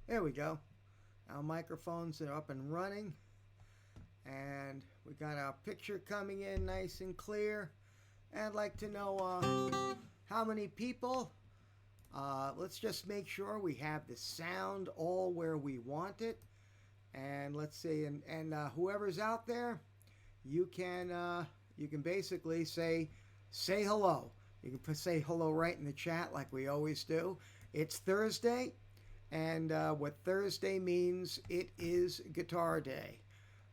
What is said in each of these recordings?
There we go. Our microphones are up and running, and we got our picture coming in nice and clear. And I'd like to know how many people. Let's just make sure we have the sound all where we want it. And let's see, and whoever's out there, you can basically say hello. You can say hello right in the chat like we always do. It's Thursday, and what Thursday means, it is Guitar Day.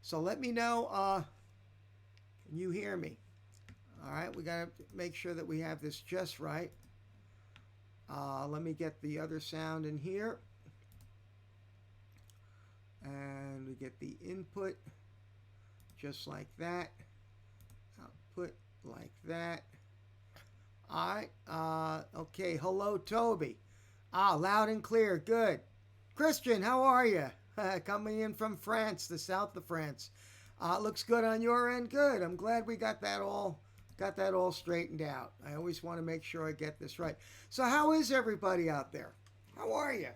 So let me know. Can you hear me? All right, we got to make sure that we have this just right. Let me get the other sound in here. And we get the input just like that. Output like that. All right. Okay. Hello, Toby. Loud and clear. Good. Christian, how are you? Coming in from France, the south of France. Looks good on your end. Good. I'm glad we got that all straightened out. I always want to make sure I get this right. So, how is everybody out there? How are you?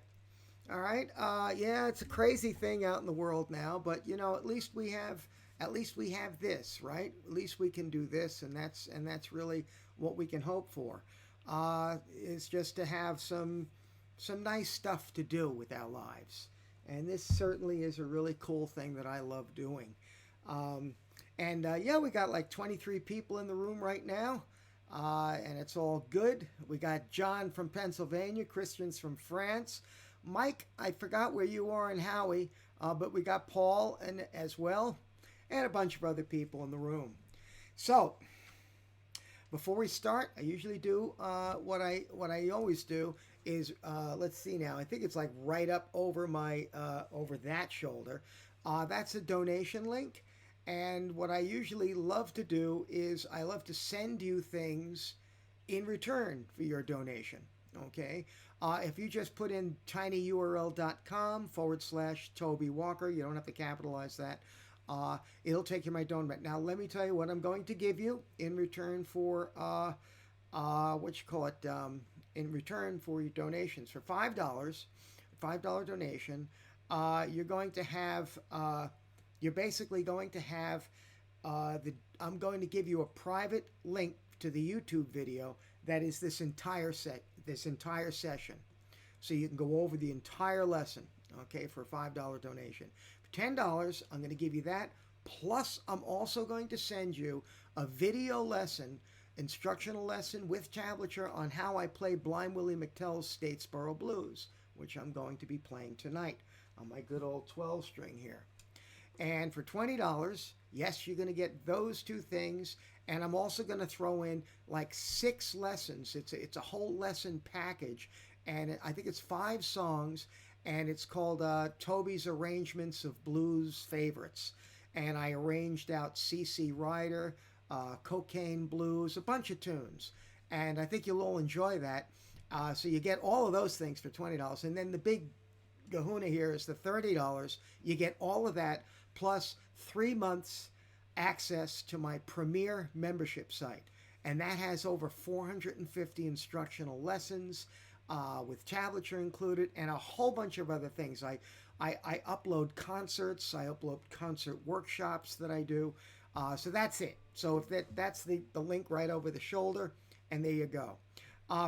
All right. Yeah, it's a crazy thing out in the world now, but at least we have this, right? At least we can do this, and that's really what we can hope for. Is just to have some nice stuff to do with our lives, and this certainly is a really cool thing that I love doing. Um, and yeah, we got like 23 people in the room right now. And it's all good. We got John from Pennsylvania, Christians from France. Mike, I forgot where you are, and Howie, but we got Paul and as well, and a bunch of other people in the room. So before we start, I usually do what I always do is let's see now. I think it's like right up over my over that shoulder. That's a donation link. And what I usually love to do is I love to send you things in return for your donation. Okay. If you just put in tinyurl.com/ Toby Walker, you don't have to capitalize that. It'll take you my donut. Now, let me tell you what I'm going to give you in return for what you call it, in return for your donations. For $5 donation, you're going to have, you're basically going to have I'm going to give you a private link to the YouTube video that is this entire session. So you can go over the entire lesson, okay, for a $5 donation. For $10, I'm going to give you that. Plus, I'm also going to send you a video lesson, instructional lesson with tablature on how I play Blind Willie McTell's Statesboro Blues, which I'm going to be playing tonight on my good old 12 string here. And for $20, yes, you're going to get those two things. And I'm also going to throw in like 6 lessons. It's a whole lesson package. And I think it's 5 songs. And it's called Toby's Arrangements of Blues Favorites. And I arranged out C.C. Ryder, Cocaine Blues, a bunch of tunes. And I think you'll all enjoy that. So you get all of those things for $20. And then the big kahuna here is the $30. You get all of that plus 3 months access to my premier membership site. And that has over 450 instructional lessons with tablature included and a whole bunch of other things. I upload concerts, I upload concert workshops that I do. So that's it. So if that's the link right over the shoulder, and there you go.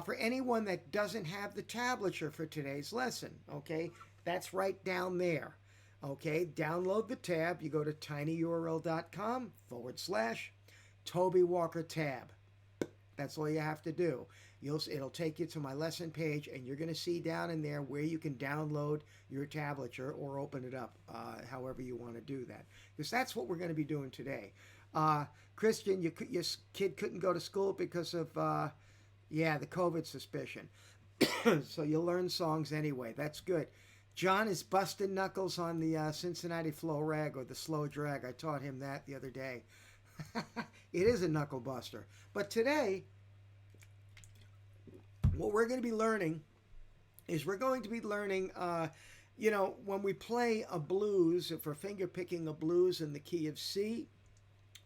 For anyone that doesn't have the tablature for today's lesson, okay, that's right down there. Okay, download the tab. You go to tinyurl.com/ Toby Walker tab. That's all you have to do. It'll take you to my lesson page, and you're going to see down in there where you can download your tablature or open it up, however you want to do that. Because that's what we're going to be doing today. Christian, your kid couldn't go to school because of, the COVID suspicion. So you'll learn songs anyway. That's good. John is busting knuckles on the Cincinnati flow rag or the slow drag. I taught him that the other day. It is a knuckle buster. But today, what we're going to be learning is when we play a blues, if we're finger picking a blues in the key of C,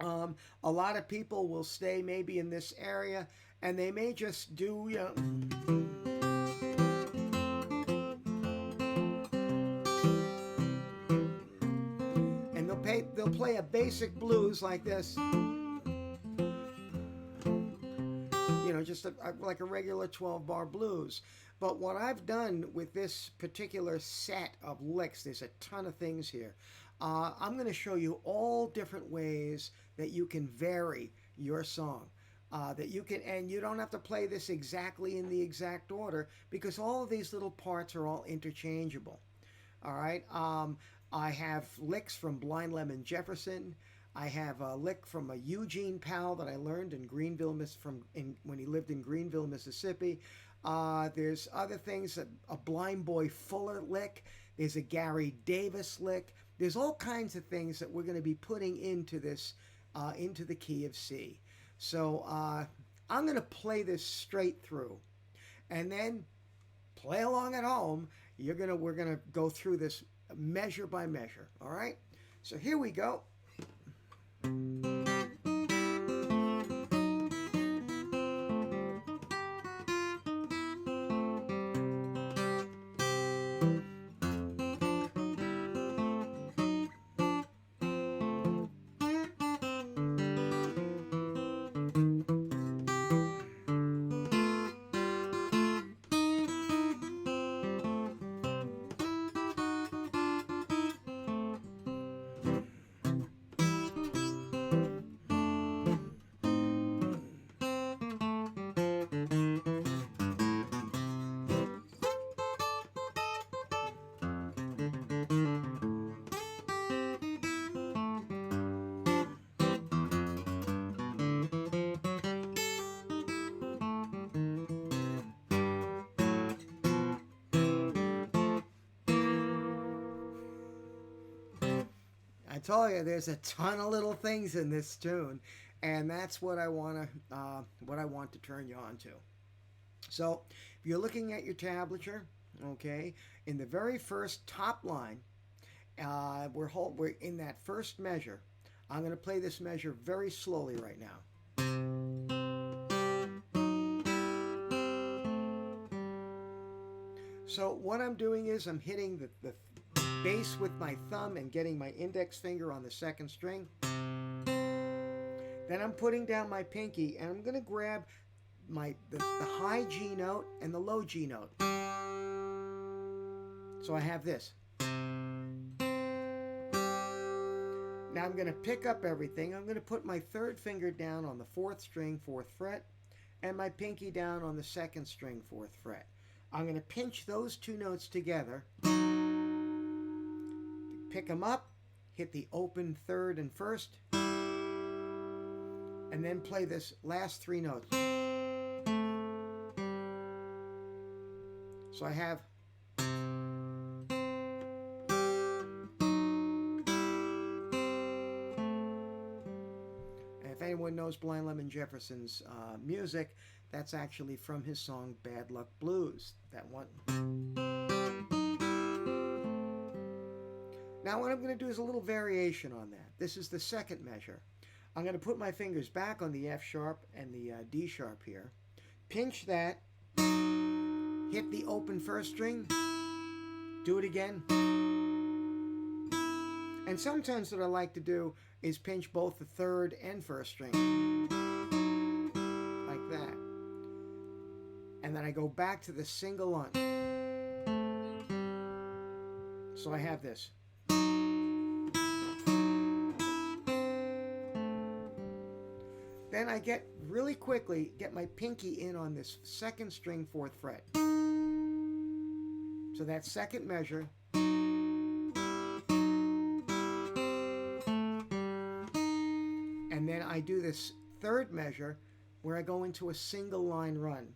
a lot of people will stay maybe in this area and they may just do, a basic blues like this, just like a regular 12-bar blues. But what I've done with this particular set of licks, there's a ton of things here. I'm going to show you all different ways that you can vary your song. That you can, and you don't have to play this exactly in the exact order because all of these little parts are all interchangeable. All right. I have licks from Blind Lemon Jefferson. I have a lick from a Eugene pal that I learned in Greenville, when he lived in Greenville, Mississippi. There's other things, a Blind Boy Fuller lick. There's a Gary Davis lick. There's all kinds of things that we're going to be putting into this, into the key of C. So I'm going to play this straight through, and then play along at home. We're gonna go through this measure by measure. All right. So here we go. I told you there's a ton of little things in this tune, and that's what I want to turn you on to. So, if you're looking at your tablature, okay, in the very first top line, we're in that first measure. I'm going to play this measure very slowly right now. So what I'm doing is I'm hitting the bass with my thumb and getting my index finger on the second string. Then I'm putting down my pinky and I'm going to grab the high G note and the low G note. So I have this. Now I'm going to pick up everything. I'm going to put my third finger down on the fourth string, fourth fret, and my pinky down on the second string, fourth fret. I'm going to pinch those two notes together, pick them up, hit the open third and first, and then play this last three notes. So I have if anyone knows Blind Lemon Jefferson's music, that's actually from his song Bad Luck Blues. That one. Now what I'm going to do is a little variation on that. This is the second measure. I'm going to put my fingers back on the F sharp and the D sharp here. Pinch that. Hit the open first string. Do it again. And sometimes what I like to do is pinch both the third and first string. Like that. And then I go back to the single on. So I have this. Then I get really quickly, get my pinky in on this second string, fourth fret. So that second measure. And then I do this third measure where I go into a single line run.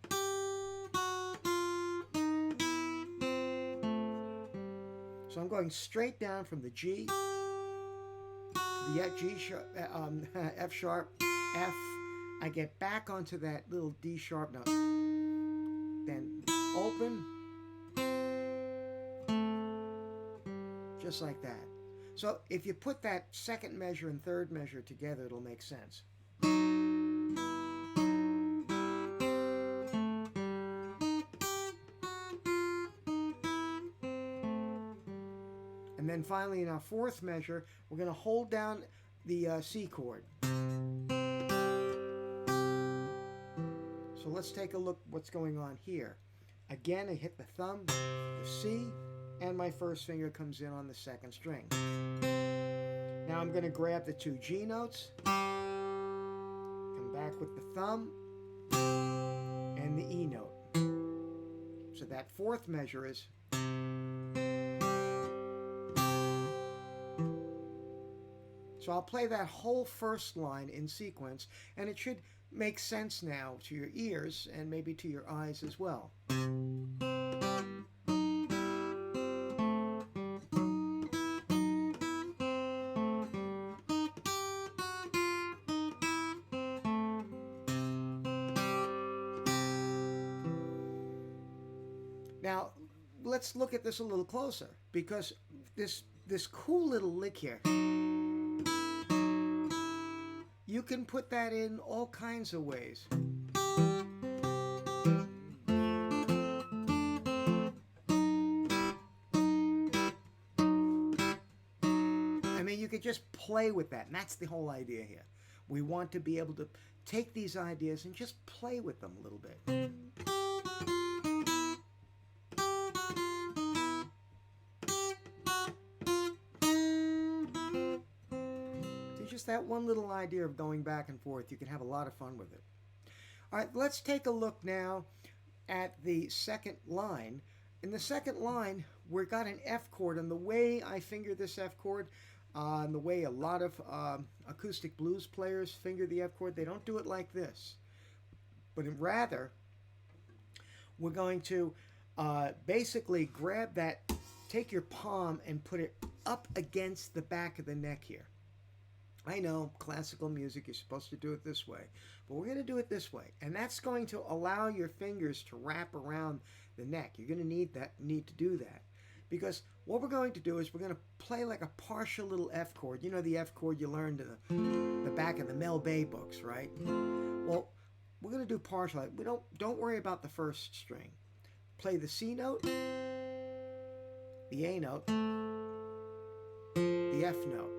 So I'm going straight down from the G to the F sharp, F. I get back onto that little D sharp note. Then open. Just like that. So if you put that second measure and third measure together, it'll make sense. And then finally in our fourth measure, we're going to hold down the C chord. So let's take a look what's going on here. Again, I hit the thumb, the C, and my first finger comes in on the second string. Now I'm going to grab the two G notes, come back with the thumb, and the E note. So that fourth measure is. So I'll play that whole first line in sequence, and it should make sense now to your ears and maybe to your eyes as well. Now, let's look at this a little closer, because this cool little lick here, you can put that in all kinds of ways. I mean, you could just play with that, and that's the whole idea here. We want to be able to take these ideas and just play with them a little bit. Just that one little idea of going back and forth, you can have a lot of fun with it. All right, let's take a look now at the second line. In the second line, we've got an F chord, and the way I finger this F chord, and the way a lot of acoustic blues players finger the F chord, they don't do it like this. But rather, we're going to basically grab that, take your palm and put it up against the back of the neck here. I know, classical music, you're supposed to do it this way, but we're going to do it this way. And that's going to allow your fingers to wrap around the neck. You're going to need to do that. Because what we're going to do is we're going to play like a partial little F chord. You know the F chord you learned in the back of the Mel Bay books, right? Well, we're going to do partial. Don't worry about the first string. Play the C note, the A note, the F note.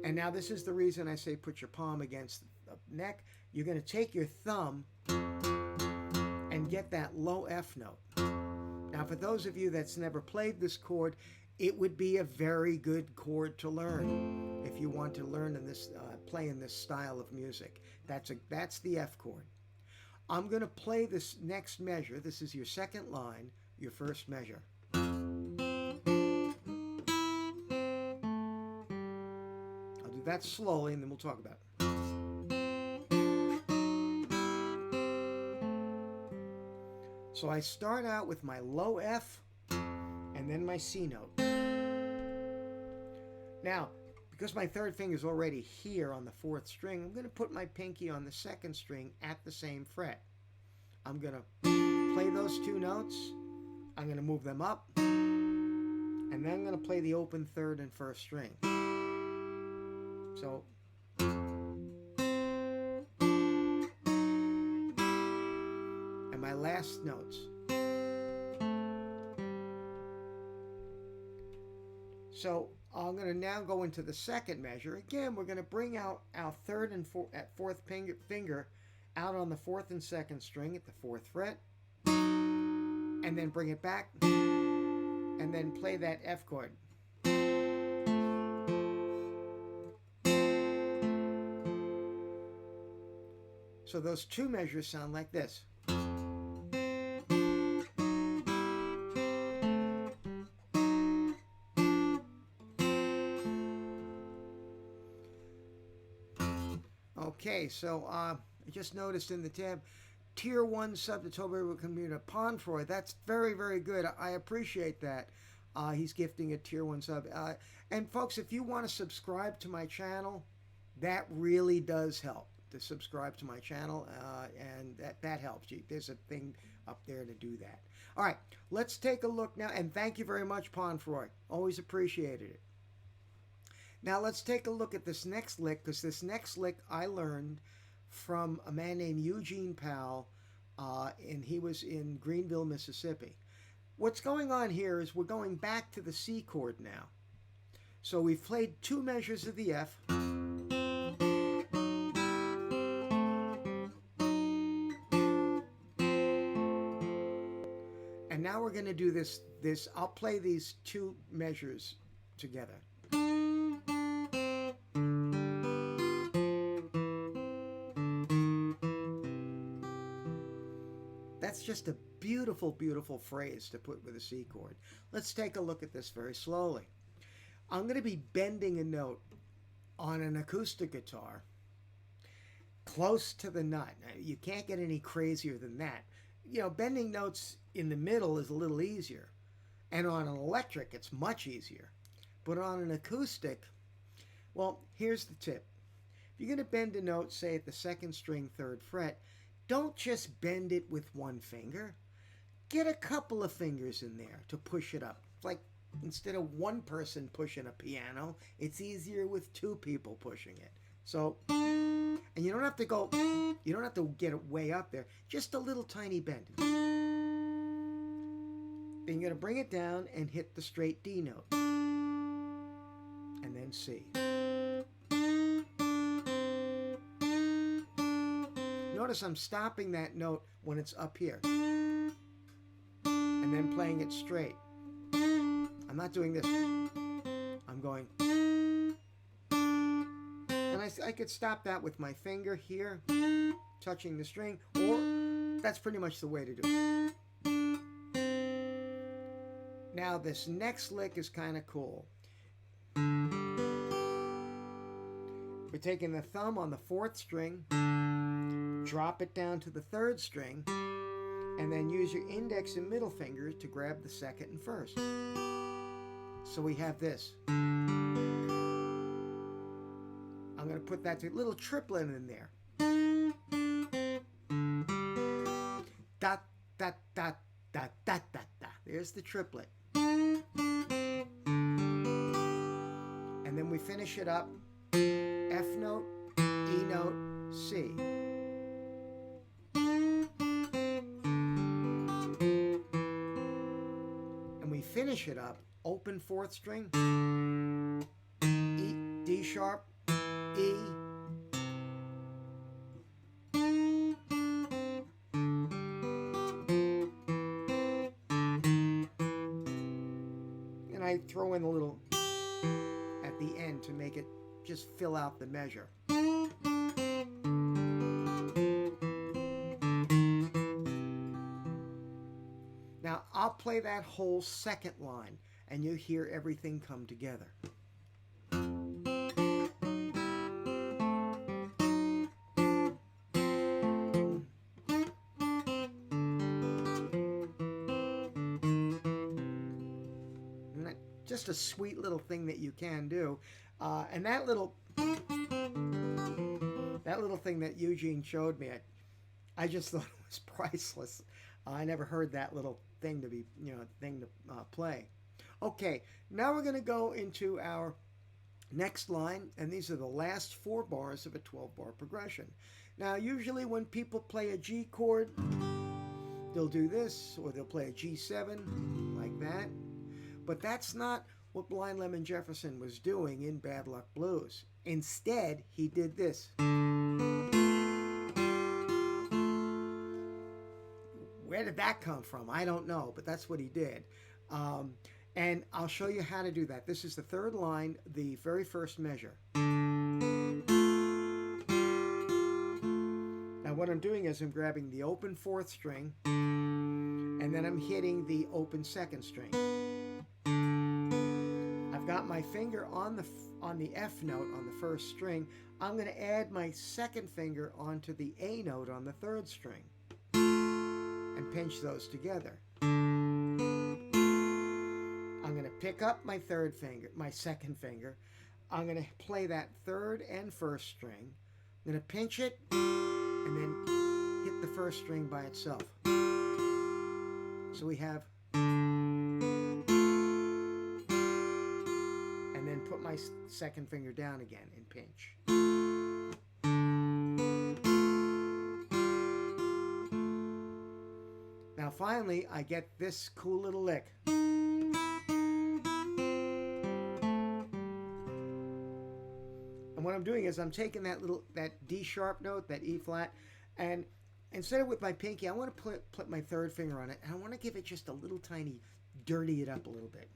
And now this is the reason I say put your palm against the neck. You're going to take your thumb and get that low F note. Now, for those of you that's never played this chord, it would be a very good chord to learn if you want to learn in this, play in this style of music. That's the F chord. I'm going to play this next measure. This is your second line, your first measure. That slowly, and then we'll talk about it. So I start out with my low F and then my C note. Now, because my third finger is already here on the fourth string, I'm going to put my pinky on the second string at the same fret. I'm going to play those two notes. I'm going to move them up, and then I'm going to play the open third and first string. So, and my last notes. So I'm going to now go into the second measure. Again, we're going to bring out our third and fourth finger out on the fourth and second string at the fourth fret, and then bring it back, and then play that F chord. So those two measures sound like this. Okay, so I just noticed in the tab, Tier 1 sub to Toby will community Ponfroy. That's very, very good. I appreciate that. He's gifting a Tier 1 sub. And folks, if you want to subscribe to my channel, that really does help. To subscribe to my channel, and that helps you. There's a thing up there to do that. All right, let's take a look now, and thank you very much, Ponfroy. Always appreciated it. Now let's take a look at this next lick, because this next lick I learned from a man named Eugene Powell, and he was in Greenville, Mississippi. What's going on here is we're going back to the C chord now. So we've played two measures of the F. now we're going to do this. I'll play these two measures together. That's just a beautiful, beautiful phrase to put with a C chord. Let's take a look at this very slowly. I'm going to be bending a note on an acoustic guitar close to the nut. Now, you can't get any crazier than that. You know, bending notes in the middle is a little easier. And on an electric, it's much easier. But on an acoustic, well, here's the tip. If you're going to bend a note, say at the second string, third fret, don't just bend it with one finger. Get a couple of fingers in there to push it up. It's like instead of one person pushing a piano, it's easier with two people pushing it. So, and you don't have to go, you don't have to get it way up there. Just a little tiny bend. Then you're going to bring it down and hit the straight D note. And then C. Notice I'm stopping that note when it's up here. And then playing it straight. I'm not doing this. I'm going. And I could stop that with my finger here, touching the string, or that's pretty much the way to do it. Now this next lick is kind of cool. We're taking the thumb on the fourth string, drop it down to the third string, and then use your index and middle fingers to grab the second and first. So we have this. I'm going to put that little triplet in there. Da, da, da, da, da, da, da. There's the triplet. And then we finish it up. F note, E note, C. And we finish it up. Open fourth string. E, D sharp, E. And I throw in a little at the end to make it just fill out the measure. Now I'll play that whole second line and you hear everything come together. Just a sweet little thing that you can do. And that little thing that Eugene showed me, I just thought it was priceless. I never heard that little thing to be, play. Okay, now we're going to go into our next line, and these are the last 4 bars of a 12-bar progression. Now, usually when people play a G chord, they'll do this, or they'll play a G7, like that. But that's not what Blind Lemon Jefferson was doing in Bad Luck Blues. Instead, he did this. Where did that come from? I don't know, but that's what he did. And I'll show you how to do that. This is the third line, the very first measure. Now what I'm doing is I'm grabbing the open fourth string, and then I'm hitting the open second string. I've got my finger on the F note on the first string. I'm going to add my second finger onto the A note on the third string and pinch those together. I'm going to pick up my second finger. I'm going to play that third and first string. I'm going to pinch it and then hit the first string by itself. So we have, and then put my second finger down again and pinch. Now finally, I get this cool little lick. And what I'm doing is I'm taking that D sharp note, that E flat, and instead of with my pinky, I want to put my third finger on it, and I want to give it just a little tiny, dirty it up a little bit.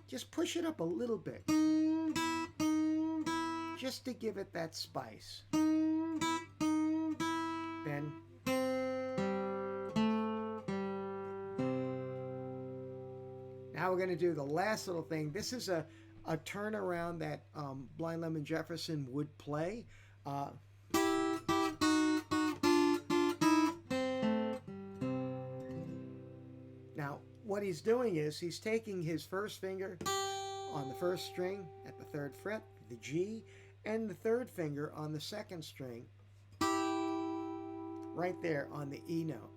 Just push it up a little bit, just to give it that spice. Then now we're going to do the last little thing. This is a turnaround that Blind Lemon Jefferson would play. Now, what he's doing is he's taking his first finger on the first string at the third fret, the G, and the third finger on the second string, right there on the E note.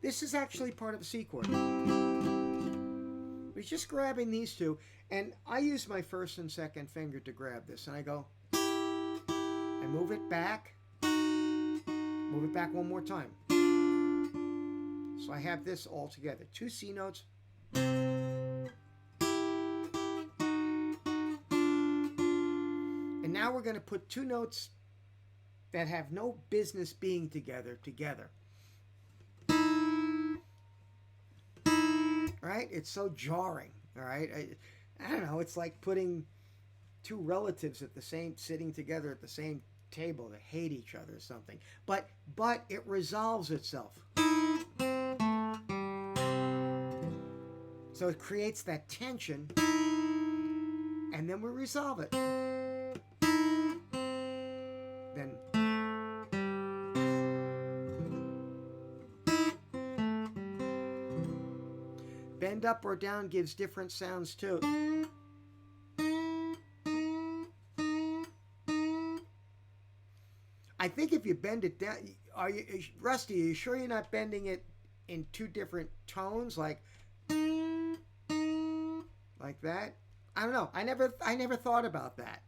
This is actually part of a C chord. He's just grabbing these two, and I use my first and second finger to grab this, and I go, I move it back one more time. So I have this all together. 2 C notes. And now we're going to put 2 notes that have no business being together. Right? It's so jarring. All right? I don't know. It's like putting 2 relatives sitting together at the same table that hate each other or something. But it resolves itself. So it creates that tension, and then we resolve it. Then bend up or down gives different sounds too. I think if you bend it down, Rusty, are you sure you're not bending it in 2 different tones, like that? I don't know. I never thought about that.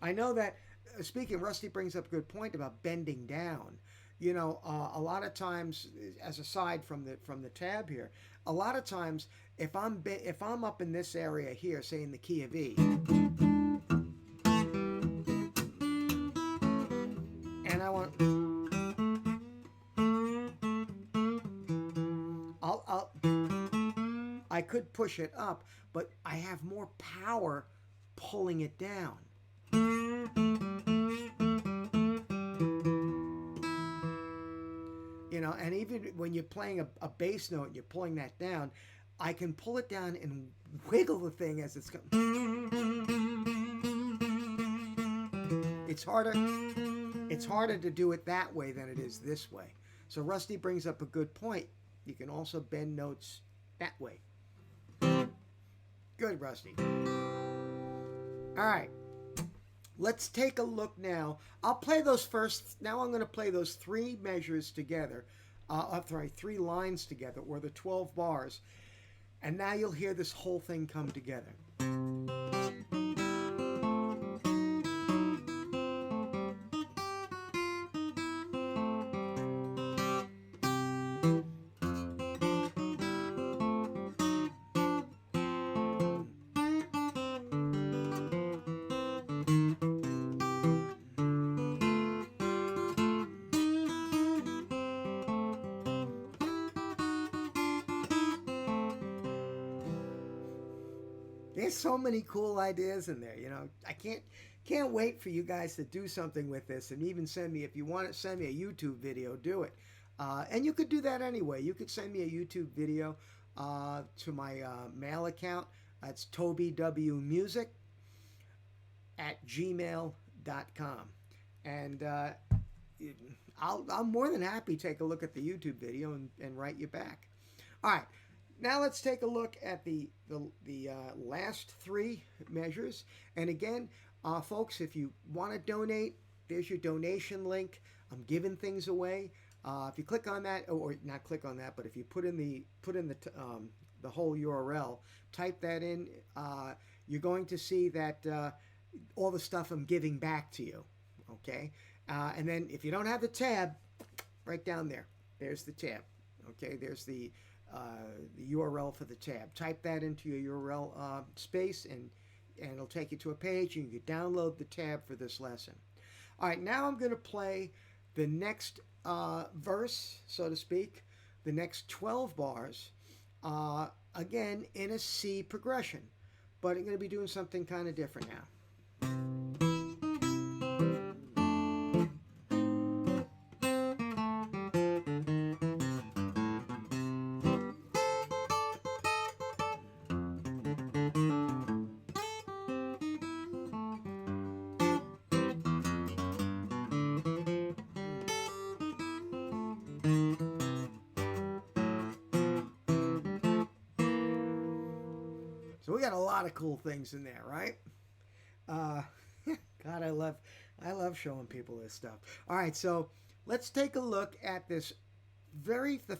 I know that, speaking, Rusty brings up a good point about bending down. You know, a lot of times, as aside from the tab here, a lot of times if I'm up in this area here, say in the key of E, and I want, I could push it up, but I have more power pulling it down. You know, and even when you're playing a bass note and you're pulling that down, I can pull it down and wiggle the thing as it's going. It's harder to do it that way than it is this way. So Rusty brings up a good point. You can also bend notes that way. Good, Rusty. All right. Let's take a look now. I'll play those first. Now I'm going to play those 3 measures together. 3 lines together, or the 12 bars. And now you'll hear this whole thing come together. There's so many cool ideas in there, you know. I can't wait for you guys to do something with this, and even send me, if you want to send me a YouTube video, do it. And you could do that anyway. You could send me a YouTube video to my mail account. That's tobywmusic@gmail.com. And I'll more than happy take a look at the YouTube video and write you back. All right. Now let's take a look at the last 3 measures. And again, folks, if you want to donate, there's your donation link. I'm giving things away. If you click on that, or not click on that, but if you put in the whole URL, type that in, you're going to see that all the stuff I'm giving back to you. Okay, and then if you don't have the tab, right down there, there's the tab. Okay, there's the the URL for the tab. Type that into your URL space, and it'll take you to a page, and you can download the tab for this lesson. All right, now I'm going to play the next verse, so to speak, the next 12 bars, again in a C progression, but I'm going to be doing something kind of different now. So we got a lot of cool things in there, right? Uh, God, I love showing people this stuff. All right, so let's take a look at the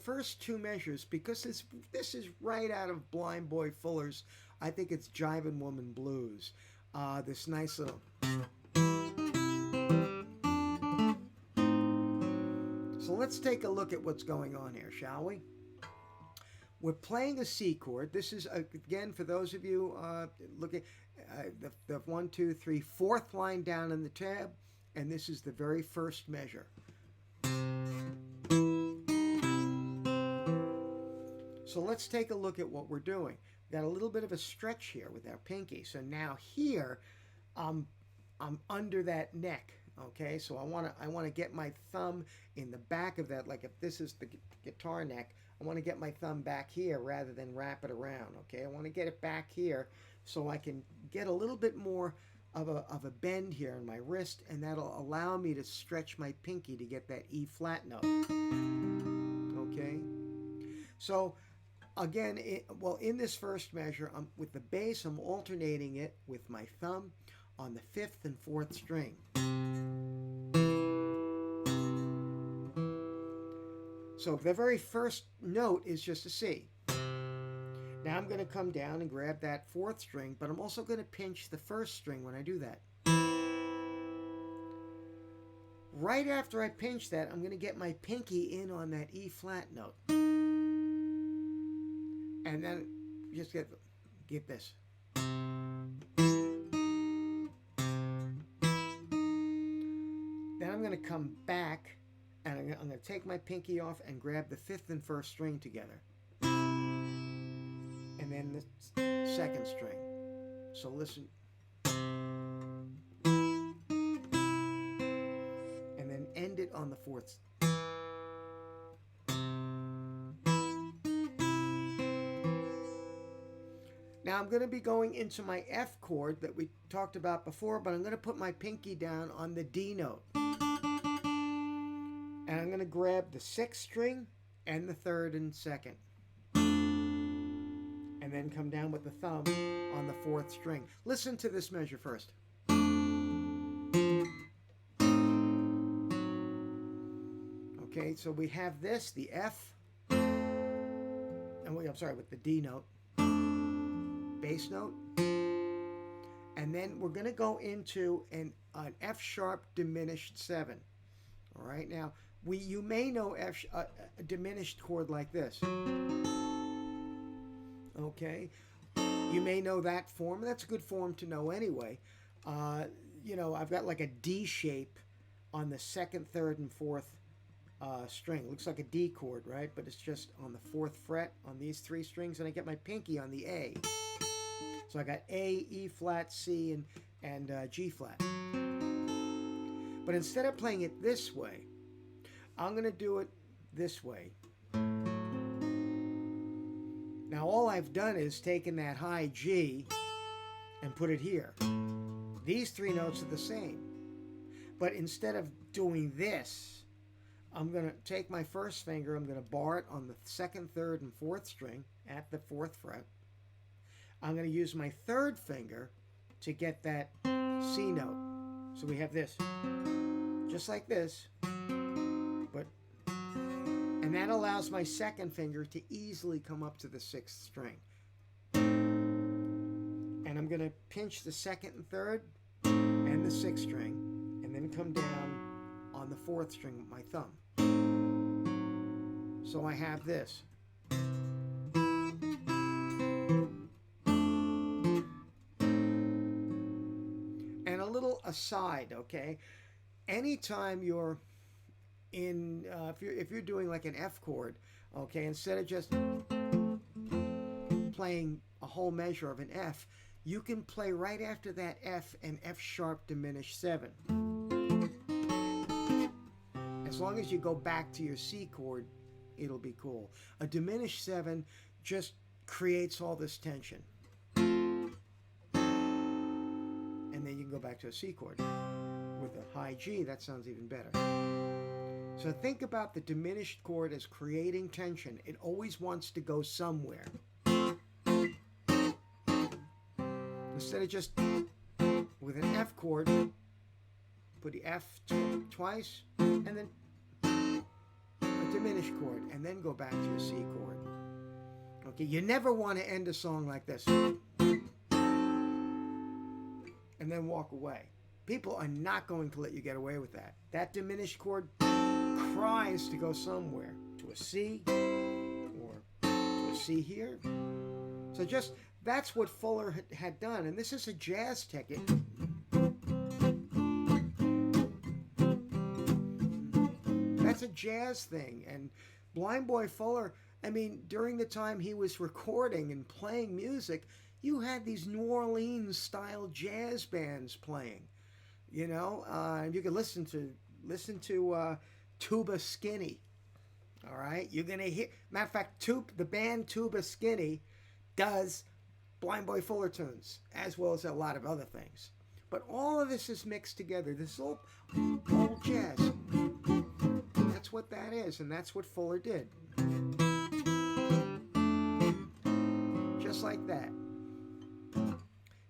first two measures, because this is right out of Blind Boy Fuller's. I think it's Jivin' Woman Blues. This nice little. So let's take a look at what's going on here, shall we? We're playing a C chord. This is, again, for those of you looking, the 1, 2, 3, fourth line down in the tab, and this is the very first measure. So let's take a look at what we're doing. We've got a little bit of a stretch here with our pinky. So now here, I'm under that neck. Okay, so I want to get my thumb in the back of that. Like if this is the guitar neck, I want to get my thumb back here rather than wrap it around. Okay, I want to get it back here so I can get a little bit more of a bend here in my wrist, and that'll allow me to stretch my pinky to get that E flat note. Okay, so again, in this first measure, with the bass, I'm alternating it with my thumb on the 5th and 4th string. So the very first note is just a C. Now I'm going to come down and grab that 4th string, but I'm also going to pinch the 1st string when I do that. Right after I pinch that, I'm going to get my pinky in on that E flat note. And then just get this. Then I'm going to come back, and I'm going to take my pinky off and grab the 5th and 1st string together. And then the 2nd string. So listen. And then end it on the 4th. Now I'm going to be going into my F chord that we talked about before, but I'm going to put my pinky down on the D note. And I'm going to grab the 6th string and the 3rd and 2nd. And then come down with the thumb on the 4th string. Listen to this measure first. Okay, so we have this, the F, and with the D note, bass note, and then we're going to go into an F sharp diminished 7. All right, now you may know a diminished chord like this. Okay, you may know that form. That's a good form to know anyway. I've got like a D shape on the 2nd, 3rd, and 4th string. Looks like a D chord, right? But it's just on the 4th fret on these 3 strings, and I get my pinky on the A. So I got A, E flat, C, and G flat. But instead of playing it this way, I'm going to do it this way. Now all I've done is taken that high G and put it here. These 3 notes are the same. But instead of doing this, I'm going to take my 1st finger, I'm going to bar it on the 2nd, 3rd, and 4th string at the 4th fret. I'm going to use my 3rd finger to get that C note. So we have this, just like this, and that allows my 2nd finger to easily come up to the 6th string. And I'm going to pinch the 2nd and 3rd and the 6th string, and then come down on the 4th string with my thumb. So I have this. aside, okay? Anytime you're in, if you're doing like an F chord, okay, instead of just playing a whole measure of an F, you can play right after that F an F sharp diminished 7. As long as you go back to your C chord, it'll be cool. A diminished 7 just creates all this tension. And then you can go back to a C chord. With a high G, that sounds even better. So think about the diminished chord as creating tension. It always wants to go somewhere. Instead of just with an F chord, put the F twice, and then a diminished chord, and then go back to your C chord. Okay, you never want to end a song like this. And then walk away. People are not going to let you get away with that. That diminished chord cries to go somewhere, to a C, or to a C here. So just, that's what Fuller had done, and this is a jazz technique. That's a jazz thing, and Blind Boy Fuller, I mean, during the time he was recording and playing music, you had these New Orleans style jazz bands playing. You know, you can listen to Tuba Skinny. All right, you're gonna hear. Matter of fact, the band Tuba Skinny does Blind Boy Fuller tunes as well as a lot of other things. But all of this is mixed together. This is all old jazz. That's what that is, and that's what Fuller did. Just like that.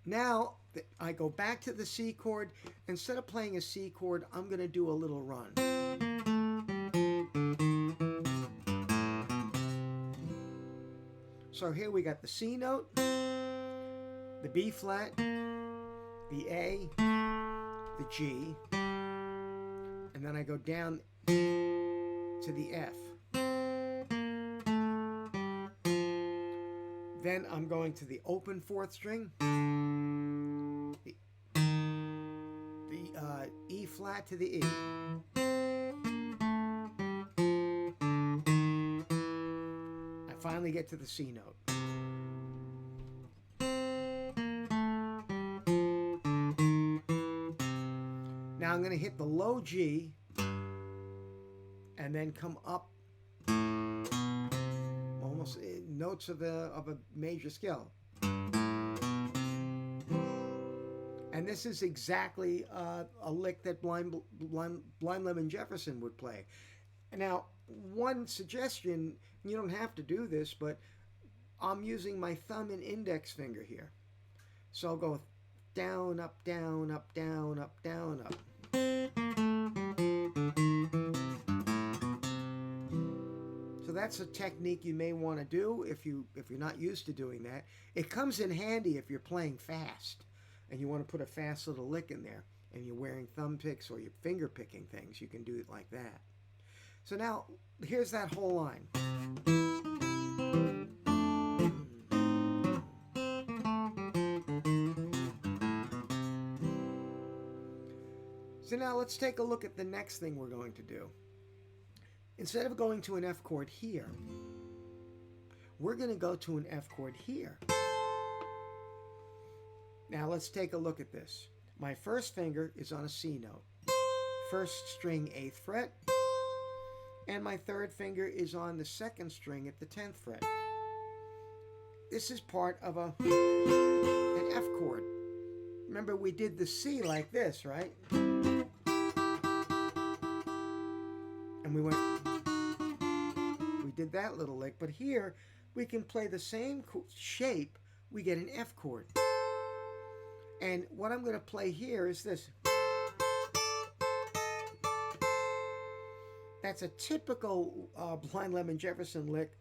Now, I go back to the C chord. Instead of playing a C chord, I'm going to do a little run. So here we got the C note, the B flat, the A, the G, and then I go down to the F. Then I'm going to the open 4th string, the E flat to the E. I finally get to the C note. Now I'm going to hit the low G and then come up almost notes of a major scale. And this is exactly a lick that Blind Lemon Jefferson would play. Now, one suggestion, you don't have to do this, but I'm using my thumb and index finger here. So I'll go down, up, down, up, down, up, down, up. So that's a technique you may want to do if you're not used to doing that. It comes in handy if you're playing fast and you want to put a fast little lick in there and you're wearing thumb picks or you're finger picking things, you can do it like that. So now, here's that whole line. So now let's take a look at the next thing we're going to do. Instead of going to an F chord here, we're going to go to an F chord here. Now let's take a look at this. My first finger is on a C note. First string, 8th fret. And my third finger is on the 2nd string at the 10th fret. This is part of an F chord. Remember, we did the C like this, right? And we did that little lick. But here, we can play the same shape. We get an F chord. And what I'm going to play here is this. That's a typical Blind Lemon Jefferson lick.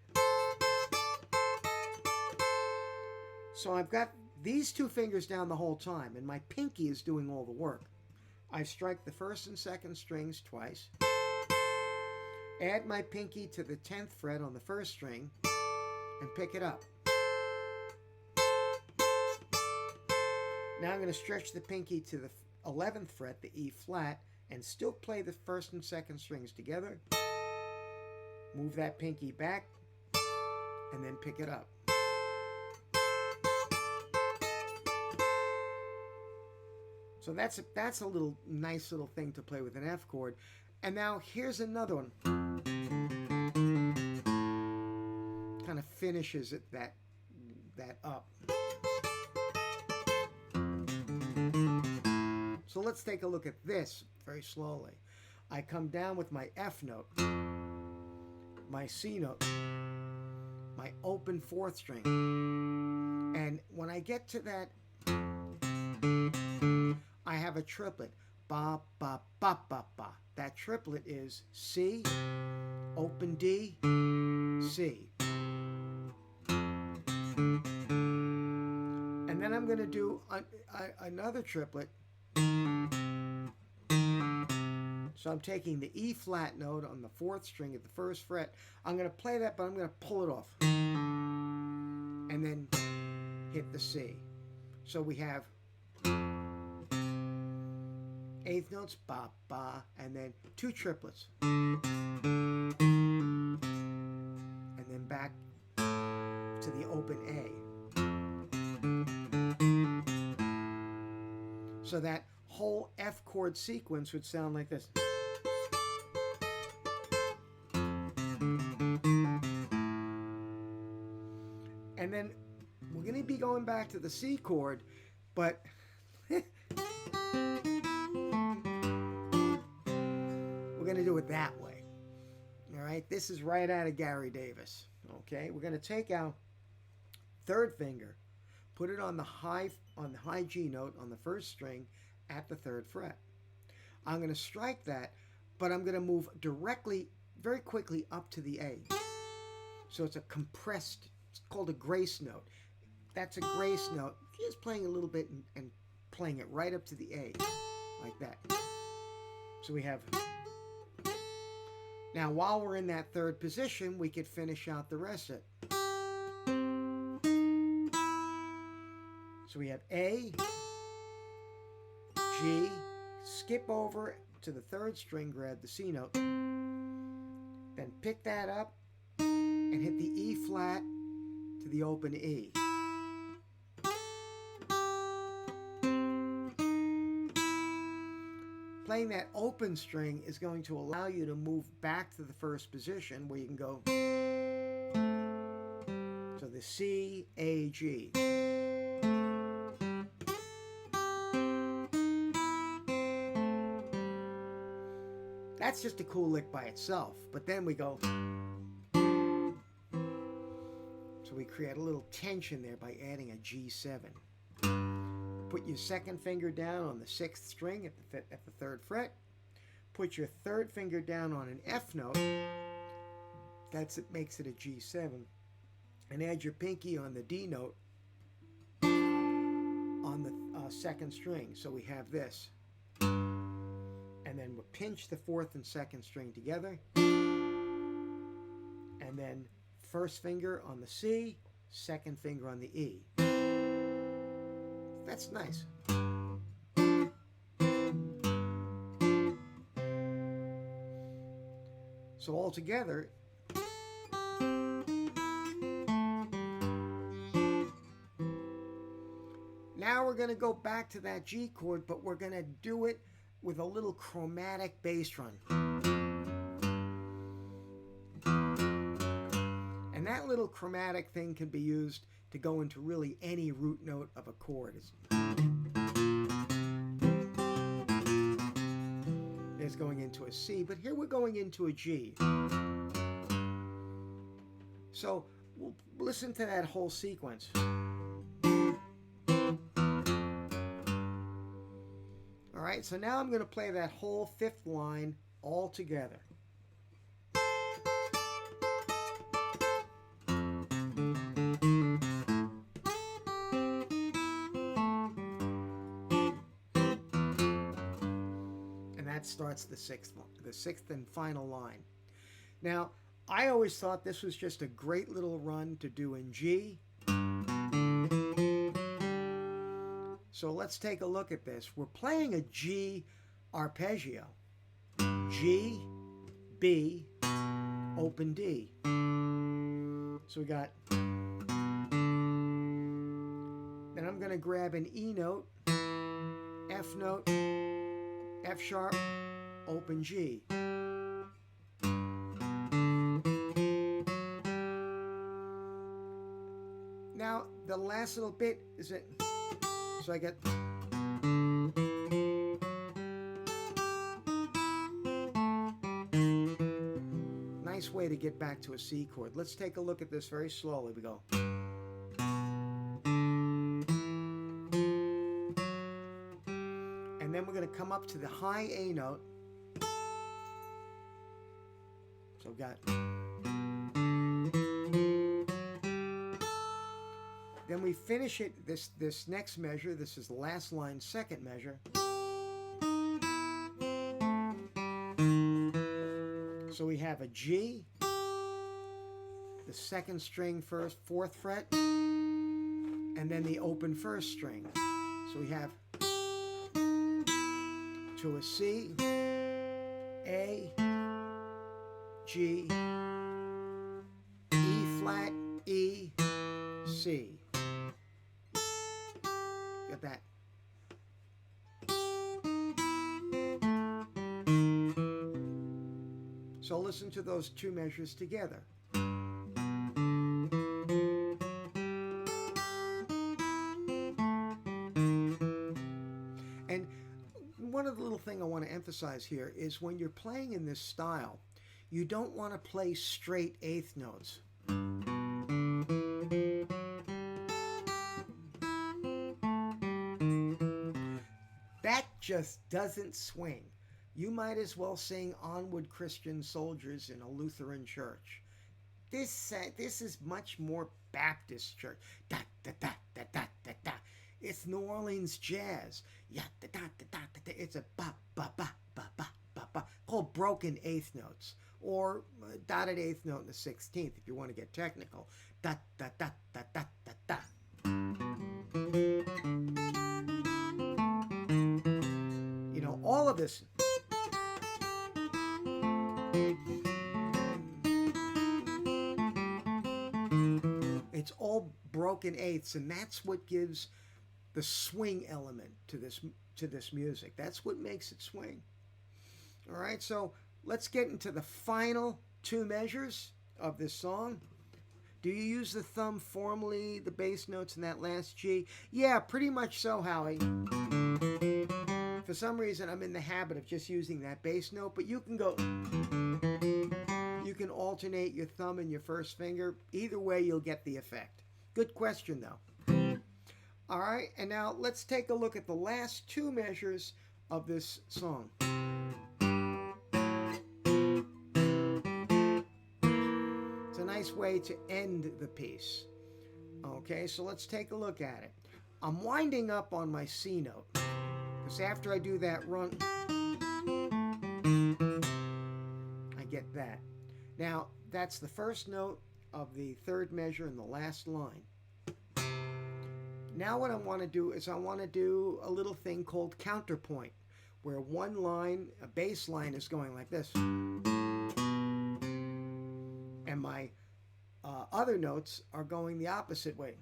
So I've got these two fingers down the whole time, and my pinky is doing all the work. I strike the 1st and 2nd strings twice. Add my pinky to the 10th fret on the 1st string, and pick it up. Now I'm going to stretch the pinky to the 11th fret, the E flat, and still play the first and second strings together. Move that pinky back, and then pick it up. So that's a little nice little thing to play with an F chord. And now here's another one. Kind of finishes it that up. So let's take a look at this very slowly. I come down with my F note, my C note, my open 4th string. And when I get to that, I have a triplet. Ba, ba, ba, ba, ba. That triplet is C, open D, C. And then I'm going to do another triplet. So I'm taking the E flat note on the 4th string at the 1st fret. I'm going to play that, but I'm going to pull it off. And then hit the C. So we have 8th notes, ba, ba, and then 2 triplets. And then back to the open A. So that whole F chord sequence would sound like this. And then we're going to be going back to the C chord, but we're going to do it that way. All right, this is right out of Gary Davis. Okay, we're going to take our 3rd finger, put it on the high G note on the 1st string at the 3rd fret. I'm going to strike that, but I'm going to move directly, very quickly up to the A. So it's a compressed, it's called a grace note. That's a grace note. Just playing a little bit and playing it right up to the A, like that. So we have. Now, while we're in that 3rd position, we could finish out the rest of it. So we have A, G, skip over to the 3rd string, grab the C note, then pick that up and hit the E flat to the open E. Playing that open string is going to allow you to move back to the 1st position where you can go. So the C, A, G. That's just a cool lick by itself. But then we go. So we create a little tension there by adding a G7. Put your 2nd finger down on the 6th string at the 3rd fret. Put your 3rd finger down on an F note. It makes it a G7. And add your pinky on the D note on the 2nd string. So we have this. And then we'll pinch the 4th and 2nd string together. And then 1st finger on the C, 2nd finger on the E. That's nice. So all together, now we're going to go back to that G chord, but we're going to do it with a little chromatic bass run. And that little chromatic thing can be used to go into really any root note of a chord. It's going into a C, but here we're going into a G. So we'll listen to that whole sequence. All right, so now I'm going to play that whole 5th line all together. Starts the 6th and final line. Now, I always thought this was just a great little run to do in G. So So let's take a look at this. We're playing a G arpeggio. G, B, open D. So we got, then I'm going to grab an E note, F note, F sharp, open G. Now the last little bit is it, so I get, nice way to get back to a C chord. Let's take a look at this very slowly. We go. And then we're going to come up to the high A note. So we've got. Then we finish it, this next measure, this is the last line, second measure. So we have a G, the second string first, fourth fret, and then the open first string. So we have to a C, A, G, E flat, E, C. Get that. So listen to those two measures together. And one of the little thing I want to emphasize here is when you're playing in this style, you don't want to play straight eighth notes. That just doesn't swing. You might as well sing Onward Christian Soldiers in a Lutheran church. This is much more Baptist church. Da, da, da, da, da, da, da. It's New Orleans jazz. Yeah, da, da, da, da, da, da. It's a ba, ba, ba, ba, ba, ba, ba, called broken eighth notes, or dotted eighth note in the 16th if you want to get technical. Da, da, da, da, da, da, da. You know, all of this. It's all broken eighths, and that's what gives the swing element to this music. That's what makes it swing. All right, so let's get into the final two measures of this song. Do you use the thumb formally, the bass notes in that last G? Yeah, pretty much so, Howie. For some reason, I'm in the habit of just using that bass note, but you can go. You can alternate your thumb and your first finger. Either way, you'll get the effect. Good question, though. All right, and now let's take a look at the last two measures of this song. It's a nice way to end the piece. Okay, so let's take a look at it. I'm winding up on my C note, because after I do that run, I get that. Now, that's the first note of the third measure in the last line. Now what I want to do is I want to do a little thing called counterpoint, where one line, a bass line, is going like this. And my other notes are going the opposite way.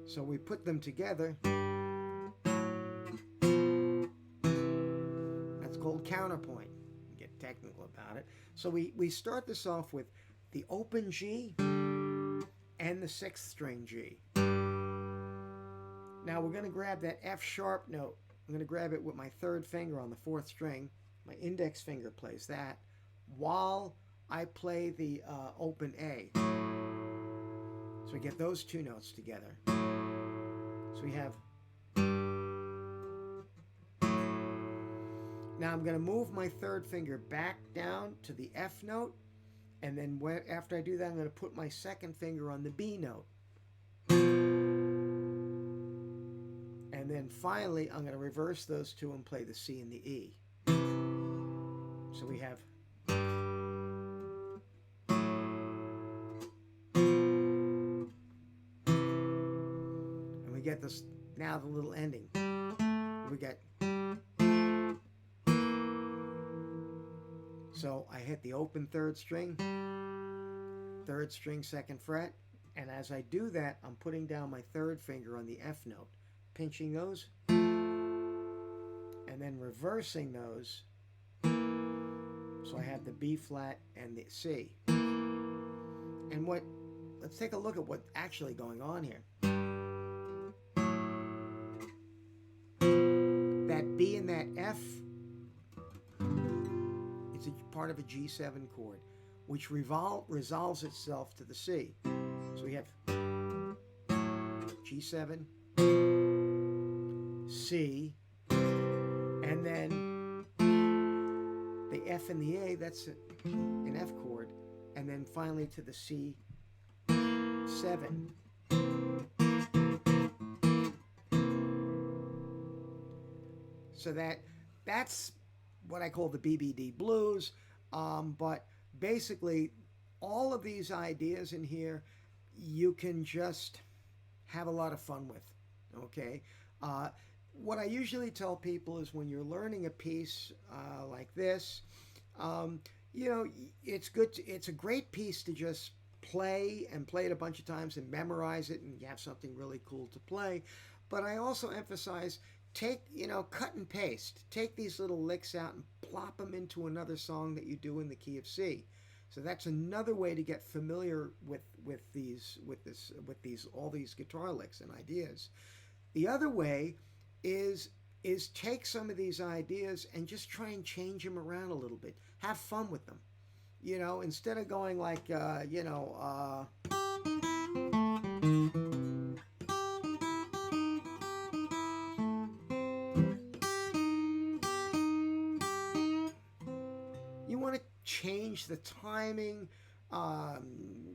So we put them together. That's called counterpoint. Get technical about it. So we start this off with the open G and the sixth string G. Now we're going to grab that F sharp note. I'm going to grab it with my third finger on the fourth string. My index finger plays that while I play the open A. So we get those two notes together. So we have. Now I'm going to move my third finger back down to the F note. And then after I do that, I'm going to put my second finger on the B note. And then finally, I'm going to reverse those two and play the C and the E. So we have. get this, now the little ending. We get, so I hit the open third string, second fret, and as I do that, I'm putting down my third finger on the F note, pinching those, and then reversing those, so I have the B flat and the C. And let's take a look at what's actually going on here. That B and that F, it's a part of a G7 chord, which resolves itself to the C. So we have G7, C, and then the F and the A, that's an F chord, and then finally to the C7. So that's what I call the BBD blues, but basically all of these ideas in here you can just have a lot of fun with, okay? What I usually tell people is when you're learning a piece like this, you know, it's a great piece to just play it a bunch of times and memorize it, and you have something really cool to play. But I also emphasize, cut and paste. Take these little licks out and plop them into another song that you do in the key of C. So that's another way to get familiar with all these guitar licks and ideas. The other way is take some of these ideas and just try and change them around a little bit. Have fun with them. You know, instead of going like, you want to change the timing,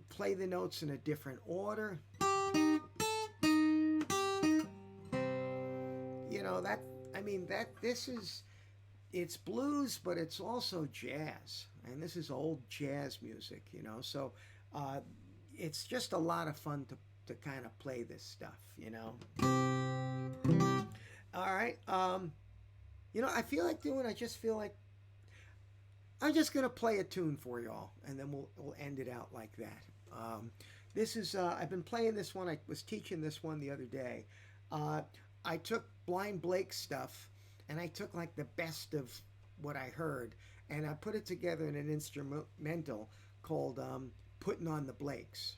play the notes in a different order. You know, it's blues, but it's also jazz. And this is old jazz music, you know. So it's just a lot of fun to kind of play this stuff, you know. All right. You know, I just feel like I'm just going to play a tune for y'all, and then we'll end it out like that. This is, I've been playing this one. I was teaching this one the other day. I took Blind Blake's stuff, and I took like the best of what I heard, and I put it together in an instrumental called Putting on the Blakes.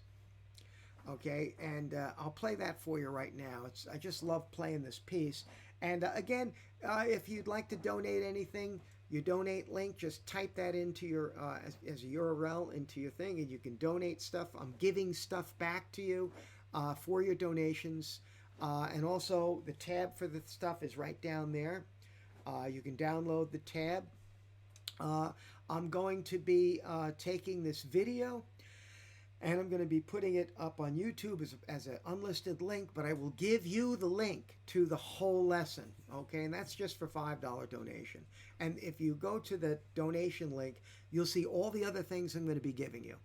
Okay, and I'll play that for you right now. I just love playing this piece. And again, if you'd like to donate anything, your donate link, just type that into your as a URL into your thing, and you can donate stuff. I'm giving stuff back to you for your donations. And also the tab for the stuff is right down there. You can download the tab. I'm going to be taking this video, and I'm going to be putting it up on YouTube as an unlisted link, but I will give you the link to the whole lesson, okay? And that's just for $5 donation. And if you go to the donation link, you'll see all the other things I'm going to be giving you.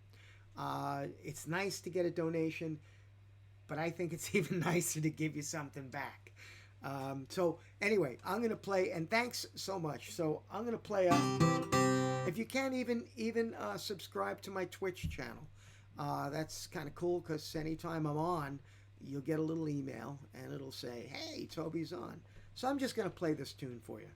It's nice to get a donation, but I think it's even nicer to give you something back. So anyway, I'm going to play, and thanks so much. So I'm going to play, if you can't even subscribe to my Twitch channel, that's kind of cool, because anytime I'm on, you'll get a little email, and it'll say, hey, Toby's on. So I'm just going to play this tune for you.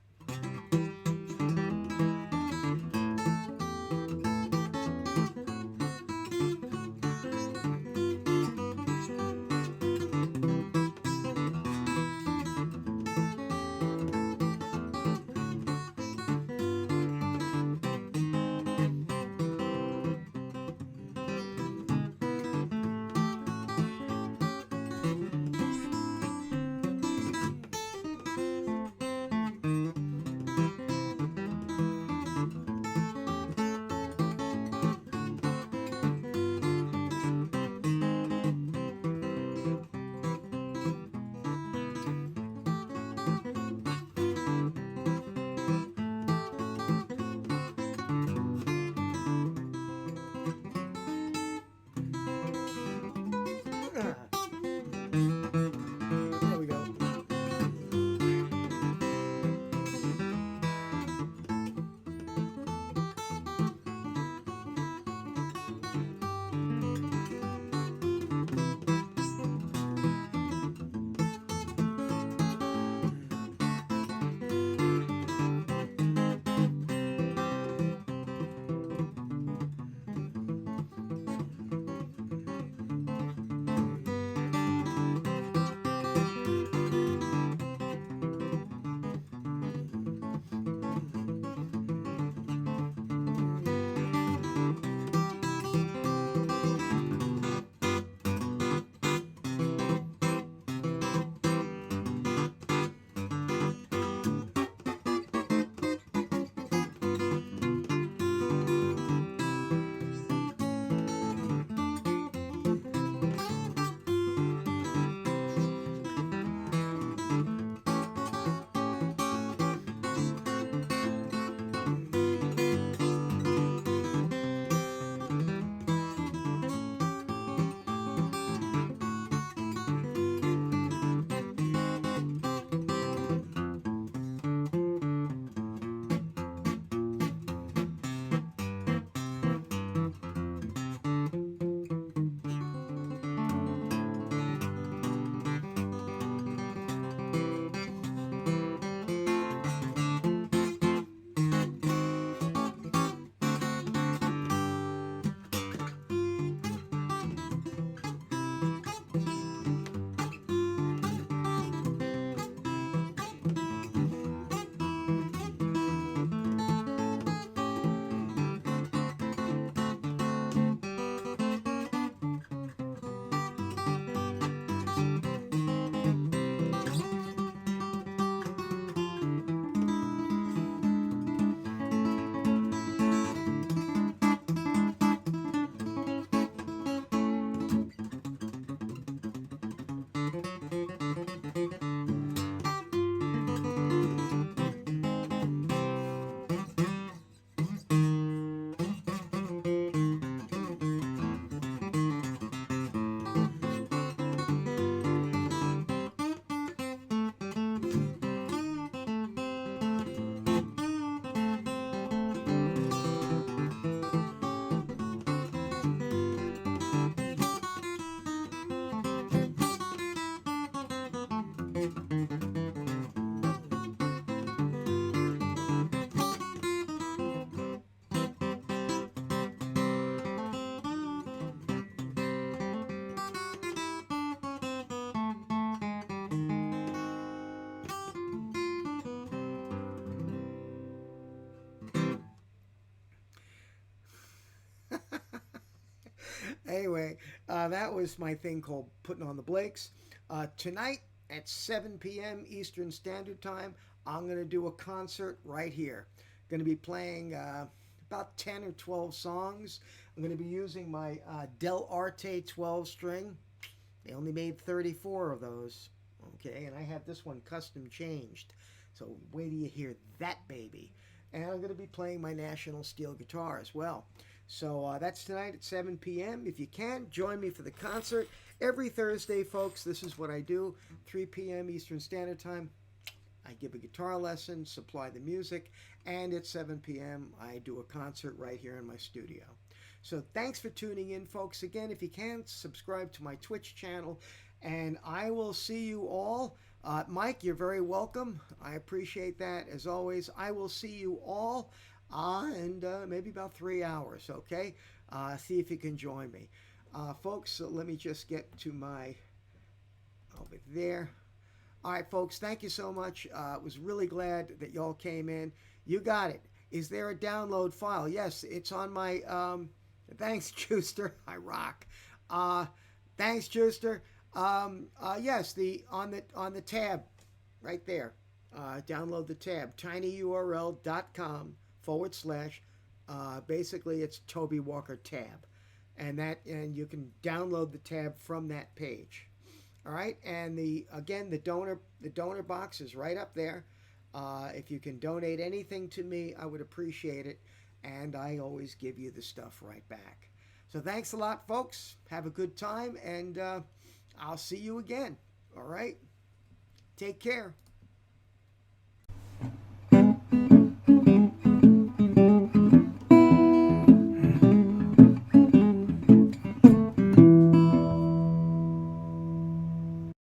Anyway, that was my thing called Putting on the Blakes. Tonight at 7 p.m. Eastern Standard Time, I'm going to do a concert right here. Going to be playing about 10 or 12 songs. I'm going to be using my Del Arte 12 string. They only made 34 of those. Okay, and I have this one custom changed. So wait till you hear that baby. And I'm going to be playing my National Steel guitar as well. So that's tonight at 7 p.m. If you can, join me for the concert. Every Thursday, folks, this is what I do. 3 p.m. Eastern Standard Time, I give a guitar lesson, supply the music, and at 7 p.m., I do a concert right here in my studio. So thanks for tuning in, folks. Again, if you can, subscribe to my Twitch channel, and I will see you all. Mike, you're very welcome. I appreciate that. As always, I will see you all in maybe about 3 hours, okay? See if you can join me. Folks, so let me just get to my, over there. All right, folks, thank you so much. Was really glad that y'all came in. You got it. Is there a download file? Yes, it's on my, thanks, Juicer. I rock. Thanks, Juicer. Yes, on the tab right there. Download the tab, tinyurl.com/, basically it's Toby Walker tab. And you can download the tab from that page. All right, and the donor box is right up there. If you can donate anything to me, I would appreciate it, and I always give you the stuff right back. So thanks a lot, folks. Have a good time, and I'll see you again. All right, take care.